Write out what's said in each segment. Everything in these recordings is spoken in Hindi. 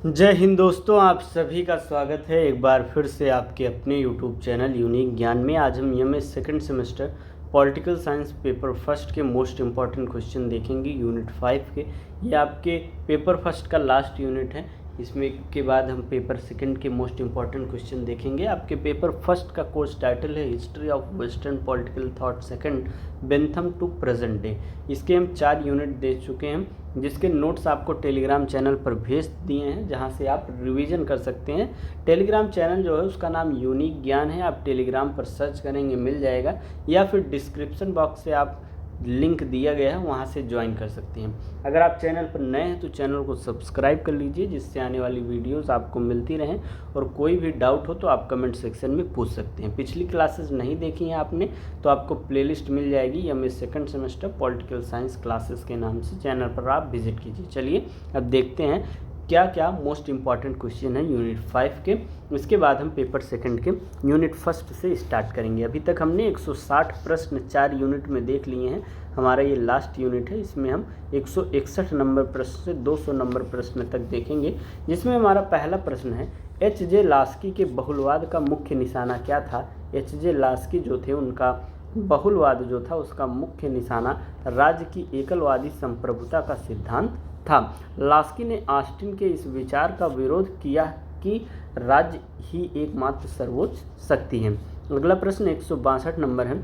जय हिंद दोस्तों, आप सभी का स्वागत है एक बार फिर से आपके अपने यूट्यूब चैनल यूनिक ज्ञान में। आज हम MA second semester political science paper first के मोस्ट इम्पॉर्टेंट क्वेश्चन देखेंगे यूनिट 5 के। ये आपके पेपर फर्स्ट का लास्ट यूनिट है। इसमें के बाद हम पेपर सेकंड के मोस्ट इम्पॉर्टेंट क्वेश्चन देखेंगे। आपके पेपर फर्स्ट का कोर्स टाइटल है history of western political thought second Bentham to present day. इसके हम 4 यूनिट दे चुके हैं, जिसके नोट्स आपको टेलीग्राम चैनल पर भेज दिए हैं, जहां से आप रिवीजन कर सकते हैं। टेलीग्राम चैनल जो है उसका नाम यूनिक ज्ञान है। आप टेलीग्राम पर सर्च करेंगे मिल जाएगा, या फिर डिस्क्रिप्शन बॉक्स से आप लिंक दिया गया है वहां से ज्वाइन कर सकते हैं। अगर आप चैनल पर नए हैं तो चैनल को सब्सक्राइब कर लीजिए, जिससे आने वाली वीडियोस आपको मिलती रहें। और कोई भी डाउट हो तो आप कमेंट सेक्शन में पूछ सकते हैं। पिछली क्लासेस नहीं देखी हैं आपने तो आपको प्लेलिस्ट मिल जाएगी MA second semester political science classes के नाम से, चैनल पर आप विजिट कीजिए। चलिए अब देखते हैं क्या क्या मोस्ट इम्पॉर्टेंट क्वेश्चन है यूनिट 5 के। इसके बाद हम पेपर सेकंड के यूनिट फर्स्ट से स्टार्ट करेंगे। अभी तक हमने 160 प्रश्न 4 यूनिट में देख लिए हैं। हमारा ये लास्ट यूनिट है। इसमें हम 161 नंबर प्रश्न से 200 नंबर प्रश्न तक देखेंगे, जिसमें हमारा पहला प्रश्न है एच.जे. लास्की के बहुलवाद का मुख्य निशाना क्या था। एच.जे. लास्की जो थे उनका बहुलवाद जो था उसका मुख्य निशाना राज्य की एकलवादी संप्रभुता का सिद्धांत था। लास्की ने ऑस्टिन के इस विचार का विरोध किया कि राज्य ही एकमात्र सर्वोच्च शक्ति है। अगला प्रश्न 162 नंबर है।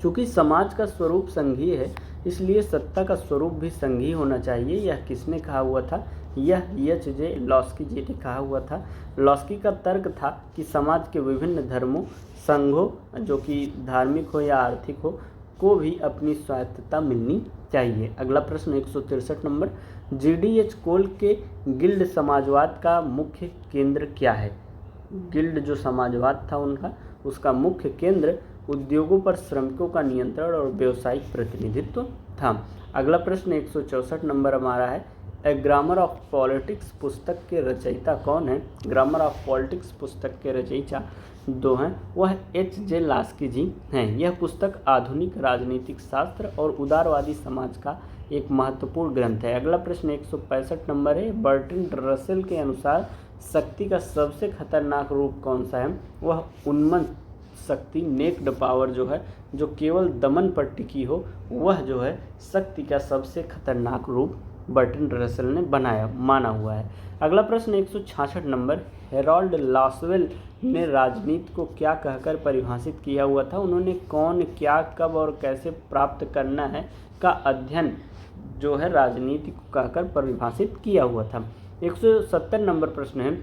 चूँकि समाज का स्वरूप संघीय है, इसलिए सत्ता का स्वरूप भी संघीय होना चाहिए। यह किसने कहा हुआ था? यह एच.जे. लास्की जी ने कहा हुआ था। लास्की का तर्क था कि समाज के विभिन्न धर्मों, संघों, जो कि धार्मिक हो या आर्थिक हो, को भी अपनी स्वायत्तता मिलनी चाहिए। अगला प्रश्न 163 नंबर। जी.डी.एच. कोल के गिल्ड समाजवाद का मुख्य केंद्र क्या है? गिल्ड जो समाजवाद था उनका, उसका मुख्य केंद्र उद्योगों पर श्रमिकों का नियंत्रण और व्यावसायिक प्रतिनिधित्व था। अगला प्रश्न 164 नंबर हमारा है ए ग्रामर ऑफ पॉलिटिक्स पुस्तक के रचयिता कौन है? ग्रामर ऑफ पॉलिटिक्स पुस्तक के रचयिता दो हैं, वह एच.जे. लास्की जी हैं। यह पुस्तक आधुनिक राजनीतिक शास्त्र और उदारवादी समाज का एक महत्वपूर्ण ग्रंथ है। अगला प्रश्न 165 नंबर है। बर्ट्रैंड रसेल के अनुसार शक्ति का सबसे खतरनाक रूप कौन सा है? वह उन्मत्त शक्ति, नेक्ड पावर जो है, जो केवल दमन पर टिकी हो, वह जो है शक्ति का सबसे खतरनाक रूप बर्ट्रैंड रसेल ने माना हुआ है। अगला प्रश्न 166 नंबर। हेरोल्ड लॉसवेल ने राजनीति को क्या कहकर परिभाषित किया हुआ था? उन्होंने कौन, क्या, कब और कैसे प्राप्त करना है का अध्ययन जो है राजनीति को कहकर परिभाषित किया हुआ था। 170 नंबर प्रश्न है।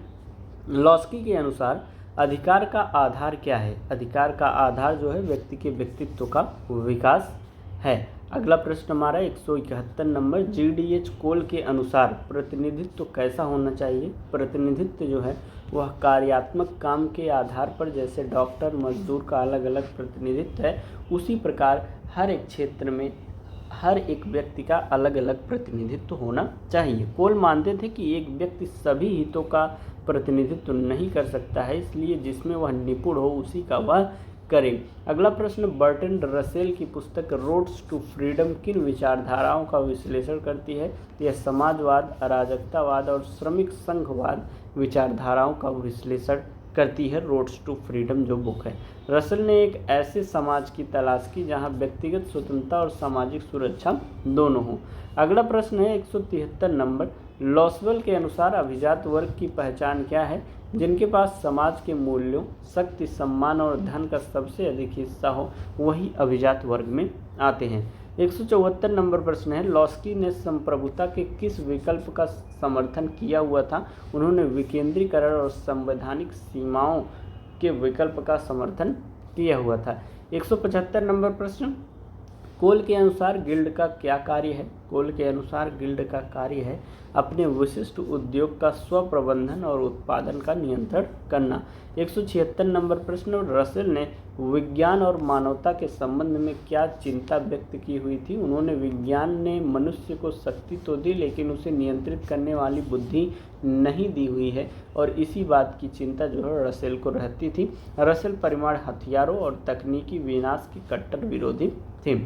लास्की के अनुसार अधिकार का आधार क्या है? अधिकार का आधार जो है व्यक्ति के व्यक्तित्व का विकास है। अगला प्रश्न हमारा 171 नंबर। जी.डी.एच. कोल के अनुसार प्रतिनिधित्व कैसा होना चाहिए? प्रतिनिधित्व जो है वह कार्यात्मक काम के आधार पर, जैसे डॉक्टर, मजदूर का अलग अलग प्रतिनिधित्व है, उसी प्रकार हर एक क्षेत्र में हर एक व्यक्ति का अलग अलग प्रतिनिधित्व होना चाहिए। कोल मानते थे कि एक व्यक्ति सभी हितों का प्रतिनिधित्व नहीं कर सकता है, इसलिए जिसमें वह निपुण हो उसी का वह करे। अगला प्रश्न। बर्ट्रैंड रसेल की पुस्तक रोड्स टू फ्रीडम किन विचारधाराओं का विश्लेषण करती है? यह समाजवाद, अराजकतावाद और श्रमिक संघवाद विचारधाराओं का विश्लेषण करती है। रोड्स टू फ्रीडम जो बुक है। रसेल ने एक ऐसे समाज की तलाश की जहां व्यक्तिगत स्वतंत्रता और सामाजिक सुरक्षा दोनों हों। अगला प्रश्न है 173 नंबर। लॉसवेल के अनुसार अभिजात वर्ग की पहचान क्या है? जिनके पास समाज के मूल्यों, शक्ति, सम्मान और धन का सबसे अधिक हिस्सा हो, वही अभिजात वर्ग में आते हैं। 174 नंबर प्रश्न है। लास्की ने संप्रभुता के किस विकल्प का समर्थन किया हुआ था? उन्होंने विकेंद्रीकरण और संवैधानिक सीमाओं के विकल्प का समर्थन किया हुआ था। 175 नंबर प्रश्न। कोल के अनुसार गिल्ड का क्या कार्य है? कोल के अनुसार गिल्ड का कार्य है अपने विशिष्ट उद्योग का स्वप्रबंधन और उत्पादन का नियंत्रण करना। 176 नंबर प्रश्न। रसेल ने विज्ञान और मानवता के संबंध में क्या चिंता व्यक्त की हुई थी? उन्होंने विज्ञान ने मनुष्य को शक्ति तो दी, लेकिन उसे नियंत्रित करने वाली बुद्धि नहीं दी हुई है, और इसी बात की चिंता जो है रसेल को रहती थी। रसेल परमाणु हथियारों और तकनीकी विनाश के कट्टर विरोधी थे।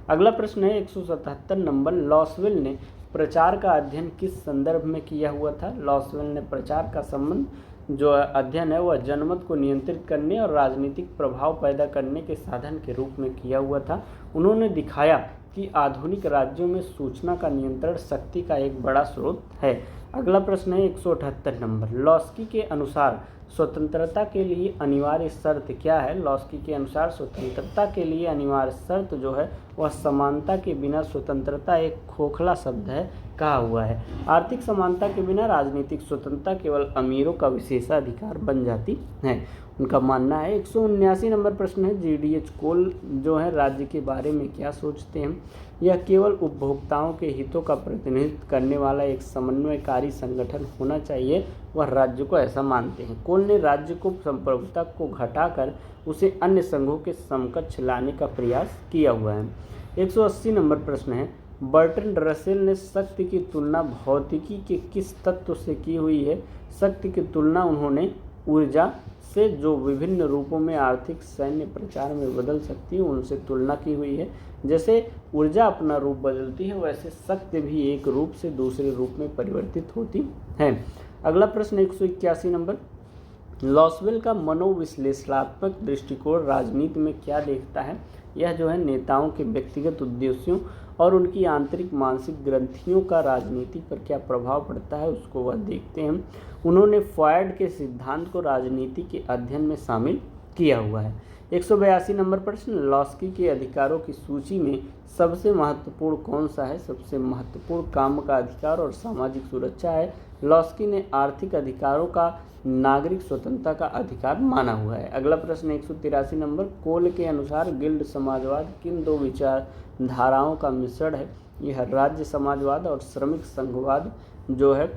अगला प्रश्न है 177 नंबर। लॉसवेल ने प्रचार का अध्ययन किस संदर्भ में किया हुआ था? लॉसवेल ने प्रचार का संबंध जो अध्ययन है वह जनमत को नियंत्रित करने और राजनीतिक प्रभाव पैदा करने के साधन के रूप में किया हुआ था। उन्होंने दिखाया कि आधुनिक राज्यों में सूचना का नियंत्रण शक्ति का एक बड़ा स्रोत है। अगला प्रश्न है 178 नंबर। लॉस्की के अनुसार स्वतंत्रता के लिए अनिवार्य शर्त क्या है? लॉस्की के अनुसार स्वतंत्रता के लिए अनिवार्य शर्त जो है वह समानता के बिना स्वतंत्रता एक खोखला शब्द है कहा हुआ है। आर्थिक समानता के बिना राजनीतिक स्वतंत्रता केवल अमीरों का विशेषाधिकार बन जाती है, उनका मानना है। 179 नंबर प्रश्न है GDH कोल जो है राज्य के बारे में क्या सोचते हैं? यह केवल उपभोक्ताओं के हितों का प्रतिनिधित्व करने वाला एक समन्वयकारी संगठन होना चाहिए, वह राज्य को ऐसा मानते हैं। कोल ने राज्य को संप्रभुता को घटाकर उसे अन्य संघों के समकक्ष लाने का प्रयास किया हुआ है। 180 नंबर प्रश्न है बर्ट्रैंड रसेल ने शक्ति की तुलना भौतिकी के किस तत्व से की हुई है? शक्ति की तुलना उन्होंने ऊर्जा से जो विभिन्न रूपों में आर्थिक सैन्य प्रचार में बदल सकती है उनसे तुलना की हुई है। जैसे ऊर्जा अपना रूप बदलती है वैसे शक्ति भी एक रूप से दूसरे रूप में परिवर्तित होती है। अगला प्रश्न 181 नंबर। लॉसवेल का मनोविश्लेषणात्मक दृष्टिकोण राजनीति में क्या देखता है? यह जो है नेताओं के व्यक्तिगत उद्देश्यों और उनकी आंतरिक मानसिक ग्रंथियों का राजनीति पर क्या प्रभाव पड़ता है उसको वह देखते हैं। उन्होंने फ्रॉयड के सिद्धांत को राजनीति के अध्ययन में शामिल किया हुआ है। 182 नंबर प्रश्न। लॉस्की के अधिकारों की सूची में सबसे महत्वपूर्ण कौन सा है? सबसे महत्वपूर्ण काम का अधिकार और सामाजिक सुरक्षा है। लॉस्की ने आर्थिक अधिकारों का नागरिक स्वतंत्रता का अधिकार माना हुआ है। अगला प्रश्न 183 नंबर। कोल के अनुसार गिल्ड समाजवाद किन दो विचारधाराओं का मिश्रण है? यह राज्य समाजवाद और श्रमिक संघवाद जो है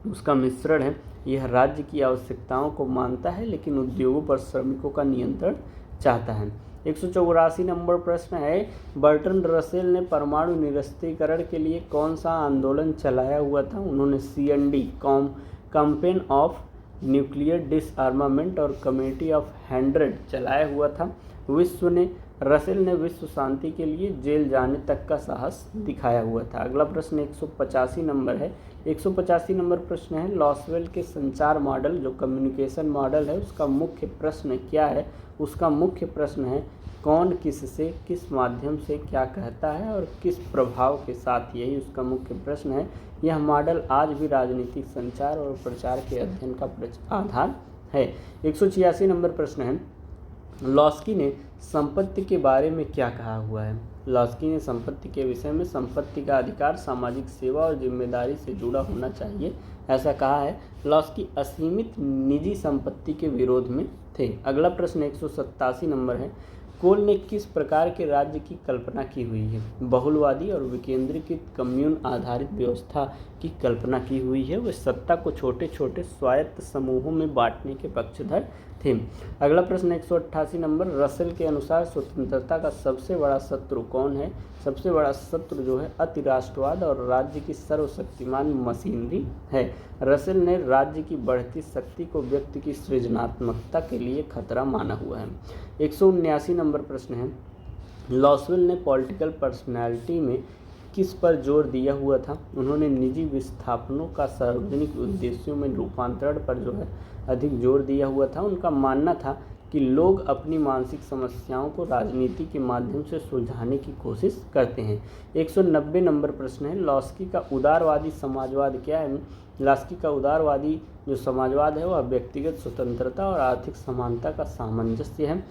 उसका मिश्रण है। यह राज्य की आवश्यकताओं को मानता है लेकिन उद्योगों पर श्रमिकों का नियंत्रण चाहता है। 184 नंबर प्रश्न है बर्ट्रैंड रसेल ने परमाणु निरस्त्रीकरण के लिए कौन सा आंदोलन चलाया हुआ था? उन्होंने CND कैंपेन ऑफ न्यूक्लियर डिसआर्मामेंट और कमेटी ऑफ 100 चलाया हुआ था। रसेल ने विश्व शांति के लिए जेल जाने तक का साहस दिखाया हुआ था। अगला प्रश्न 185 नंबर है। 185 नंबर प्रश्न है लॉसवेल के संचार मॉडल जो कम्युनिकेशन मॉडल है उसका मुख्य प्रश्न क्या है? उसका मुख्य प्रश्न है कौन किससे किस माध्यम से क्या कहता है और किस प्रभाव के साथ, यही उसका मुख्य प्रश्न है। यह मॉडल आज भी राजनीतिक संचार और प्रचार के अध्ययन का आधार है। 186 नंबर प्रश्न है लॉस्की ने संपत्ति के बारे में क्या कहा हुआ है? लॉस्की ने संपत्ति के विषय में संपत्ति का अधिकार सामाजिक सेवा और जिम्मेदारी से जुड़ा होना चाहिए ऐसा कहा है। लॉस्की असीमित निजी संपत्ति के विरोध में थे। अगला प्रश्न 187 नंबर है कोल ने किस प्रकार के राज्य की कल्पना की हुई है? बहुलवादी और विकेंद्रीकृत कम्यून आधारित व्यवस्था की कल्पना की हुई है। वे सत्ता को छोटे छोटे स्वायत्त समूहों में बांटने के पक्षधर थे। अगला प्रश्न 188 नंबर रसेल के अनुसार स्वतंत्रता का सबसे बड़ा शत्रु कौन है? सबसे बड़ा शत्रु जो है अतिराष्ट्रवाद और राज्य की सर्वशक्तिमान मशीनरी है। रसेल ने राज्य की बढ़ती शक्ति को व्यक्ति की सृजनात्मकता के लिए खतरा माना हुआ है। 179 नंबर प्रश्न है लॉसवेल ने पॉलिटिकल पर्सनैलिटी में किस पर जोर दिया हुआ था? उन्होंने निजी विस्थापनों का सार्वजनिक उद्देश्यों में रूपांतरण पर जो है अधिक जोर दिया हुआ था। उनका मानना था कि लोग अपनी मानसिक समस्याओं को राजनीति के माध्यम से सुलझाने की कोशिश करते हैं। 190 नंबर प्रश्न है लॉस्की का उदारवादी समाजवाद क्या है? लॉस्की का उदारवादी जो समाजवाद है वह व्यक्तिगत स्वतंत्रता और आर्थिक समानता का सामंजस्य है।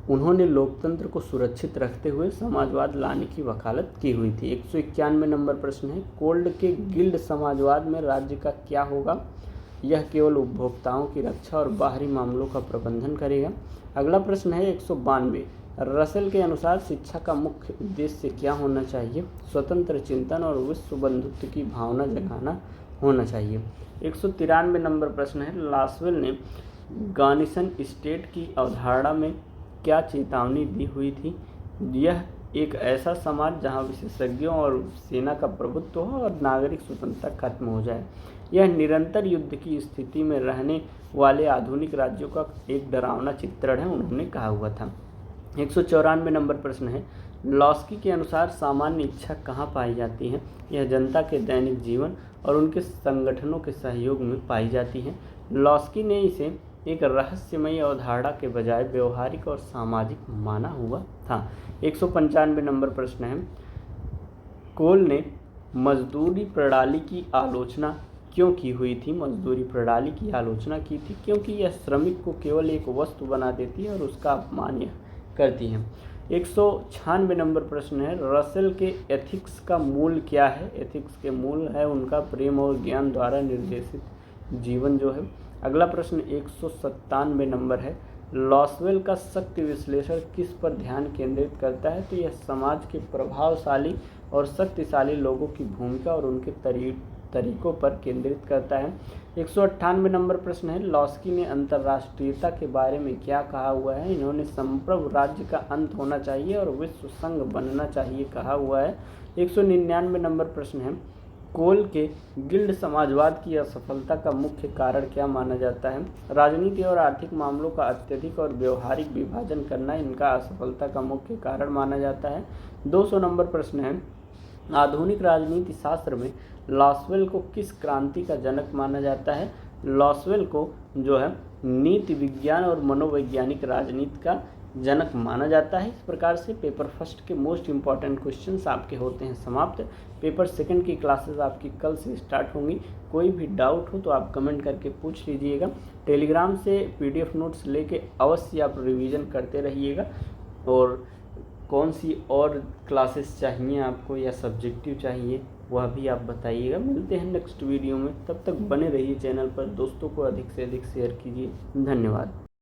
उन्होंने लोकतंत्र को सुरक्षित रखते हुए समाजवाद लाने की वकालत की हुई थी। 191 नंबर प्रश्न है कोल्ड के गिल्ड समाजवाद में राज्य का क्या होगा? यह केवल उपभोक्ताओं की रक्षा और बाहरी मामलों का प्रबंधन करेगा। अगला प्रश्न है 192 रसेल के अनुसार शिक्षा का मुख्य उद्देश्य क्या होना चाहिए? स्वतंत्र चिंतन और विश्व बंधुत्व की भावना जगाना होना चाहिए। 193 नंबर प्रश्न है लॉसवेल ने गार्निसन स्टेट की अवधारणा में क्या चेतावनी दी हुई थी? यह एक ऐसा समाज जहां विशेषज्ञों और सेना का प्रभुत्व हो और नागरिक स्वतंत्रता खत्म हो जाए। यह निरंतर युद्ध की स्थिति में रहने वाले आधुनिक राज्यों का एक डरावना चित्रण है, उन्होंने कहा हुआ था। 194 नंबर प्रश्न है लॉस्की के अनुसार सामान्य इच्छा कहाँ पाई जाती है? यह जनता के दैनिक जीवन और उनके संगठनों के सहयोग में पाई जाती है। लॉस्की ने इसे एक रहस्यमयी अवधारणा के बजाय व्यवहारिक और सामाजिक माना हुआ था। 195 नंबर प्रश्न है, कोल ने मजदूरी प्रणाली की आलोचना क्यों की हुई थी? मजदूरी प्रणाली की आलोचना की थी क्योंकि यह श्रमिक को केवल एक वस्तु बना देती है और उसका अपमान करती है। 196 नंबर प्रश्न है, रसेल के एथिक्स का मूल क्या है? एथिक्स के मूल है उनका प्रेम और ज्ञान द्वारा निर्देशित जीवन जो है। अगला प्रश्न 197 नंबर है, लॉसवेल का शक्ति विश्लेषण किस पर ध्यान केंद्रित करता है? तो यह समाज के प्रभावशाली और शक्तिशाली लोगों की भूमिका और उनके तरीकों पर केंद्रित करता है। 198 नंबर प्रश्न है, लॉस्की ने अंतर्राष्ट्रीयता के बारे में क्या कहा हुआ है? इन्होंने संप्रभु राज्य का अंत होना चाहिए और विश्व संघ बनना चाहिए कहा हुआ है। 199 नंबर प्रश्न है, कोल के गिल्ड समाजवाद की असफलता का मुख्य कारण क्या माना जाता है? राजनीति और आर्थिक मामलों का अत्यधिक और व्यवहारिक विभाजन करना इनका असफलता का मुख्य कारण माना जाता है। 200 नंबर प्रश्न है, आधुनिक राजनीति शास्त्र में लॉसवेल को किस क्रांति का जनक माना जाता है? लॉसवेल को जो है नीति विज्ञान और मनोवैज्ञानिक राजनीति का जनक माना जाता है। इस प्रकार से पेपर फर्स्ट के मोस्ट इम्पॉर्टेंट क्वेश्चंस आपके होते हैं समाप्त। पेपर सेकंड की क्लासेस आपकी कल से स्टार्ट होंगी। कोई भी डाउट हो तो आप कमेंट करके पूछ लीजिएगा। टेलीग्राम से PDF नोट्स लेके अवश्य आप रिवीजन करते रहिएगा। और कौन सी और क्लासेस चाहिए आपको या सब्जेक्टिव चाहिए वह भी आप बताइएगा। मिलते हैं नेक्स्ट वीडियो में, तब तक बने रहिए चैनल पर। दोस्तों को अधिक से अधिक शेयर कीजिए। धन्यवाद।